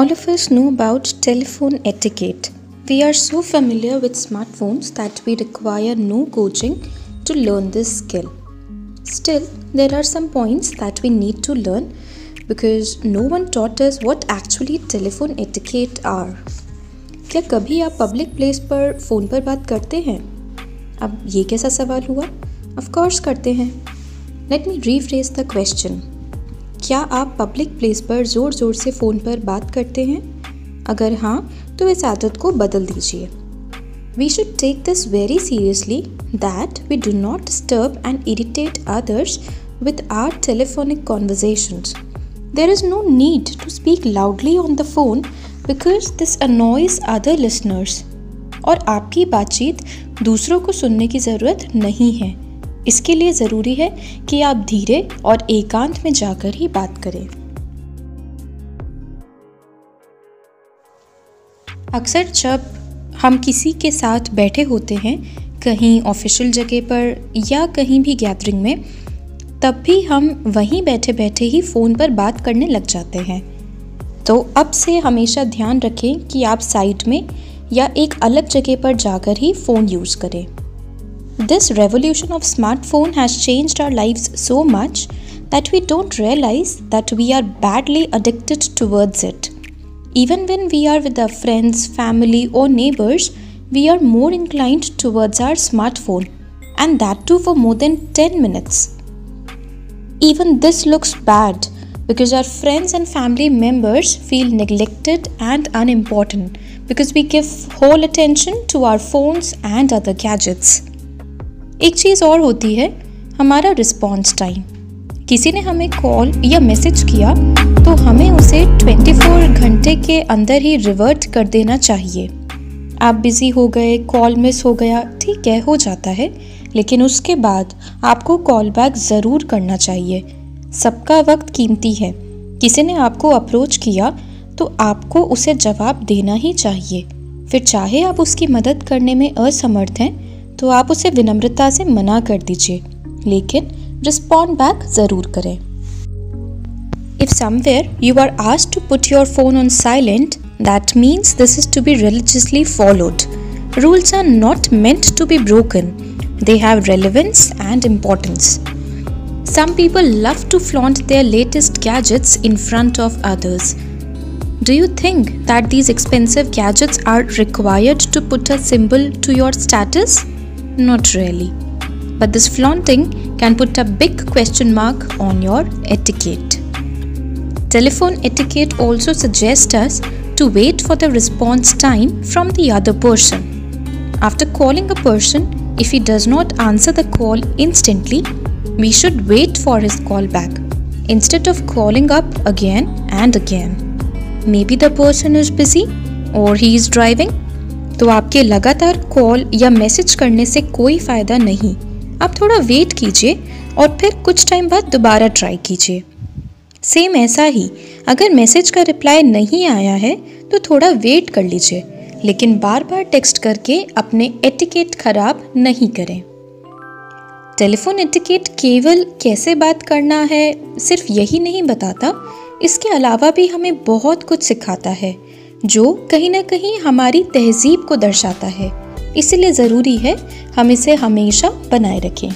All of us know about telephone etiquette. We are so familiar with smartphones that we require no coaching to learn this skill. Still, there are some points that we need to learn because no one taught us what actually telephone etiquette are. क्या कभी आप public place पर phone पर बात करते हैं? अब ये कैसा सवाल हुआ? ऑफ कोर्स करते हैं. Let me rephrase the question. क्या आप पब्लिक प्लेस पर ज़ोर ज़ोर से फ़ोन पर बात करते हैं? अगर हाँ, तो इस आदत को बदल दीजिए. We should take this very seriously that we do not disturb and irritate others with our telephonic conversations. There is no need to speak loudly on the phone because this annoys other listeners. और आपकी बातचीत दूसरों को सुनने की ज़रूरत नहीं है. इसके लिए ज़रूरी है कि आप धीरे और एकांत में जाकर ही बात करें. अक्सर जब हम किसी के साथ बैठे होते हैं, कहीं ऑफिशियल जगह पर या कहीं भी गैदरिंग में, तब भी हम वहीं बैठे बैठे ही फ़ोन पर बात करने लग जाते हैं. तो अब से हमेशा ध्यान रखें कि आप साइड में या एक अलग जगह पर जाकर ही फ़ोन यूज़ करें. This revolution of smartphone has changed our lives so much that we don't realize that we are badly addicted towards it. Even when we are with our friends, family or neighbors, we are more inclined towards our smartphone, and that too for more than 10 minutes. Even this looks bad because our friends and family members feel neglected and unimportant because we give whole attention to our phones and other gadgets. एक चीज़ और होती है हमारा response time. किसी ने हमें call या message किया तो हमें उसे 24 घंटे के अंदर ही रिवर्ट कर देना चाहिए. आप बिज़ी हो गए, कॉल मिस हो गया, ठीक है, हो जाता है, लेकिन उसके बाद आपको कॉल बैक ज़रूर करना चाहिए. सबका वक्त कीमती है. किसी ने आपको अप्रोच किया तो आपको उसे जवाब देना ही चाहिए. फिर चाहे आप उसकी मदद करने में असमर्थ हैं तो आप उसे विनम्रता से मना कर दीजिए, लेकिन रिस्पॉन्ड बैक ज़रूर करें. If somewhere you are asked to put your phone on silent, that means this is to be religiously followed. Rules are not meant to be broken. They have relevance and importance. Some people love to flaunt their latest gadgets in front of others. Do you think that these expensive gadgets are required to put a symbol to your status? Not really. But this flaunting can put a big question mark on your etiquette. Telephone etiquette also suggests us to wait for the response time from the other person. After calling a person, if he does not answer the call instantly, we should wait for his call back instead of calling up again and again. Maybe the person is busy or he is driving. तो आपके लगातार call या message करने से कोई फ़ायदा नहीं. आप थोड़ा वेट कीजिए और फिर कुछ टाइम बाद दोबारा ट्राई कीजिए. सेम ऐसा ही अगर मैसेज का रिप्लाई नहीं आया है तो थोड़ा वेट कर लीजिए, लेकिन बार बार टेक्स्ट करके अपने एटिकेट खराब नहीं करें. टेलीफोन एटिकेट केवल कैसे बात करना है सिर्फ यही नहीं बताता, इसके अलावा भी हमें बहुत कुछ सिखाता है जो कहीं ना कहीं हमारी तहजीब को दर्शाता है. इसलिए ज़रूरी है हम इसे हमेशा बनाए रखें.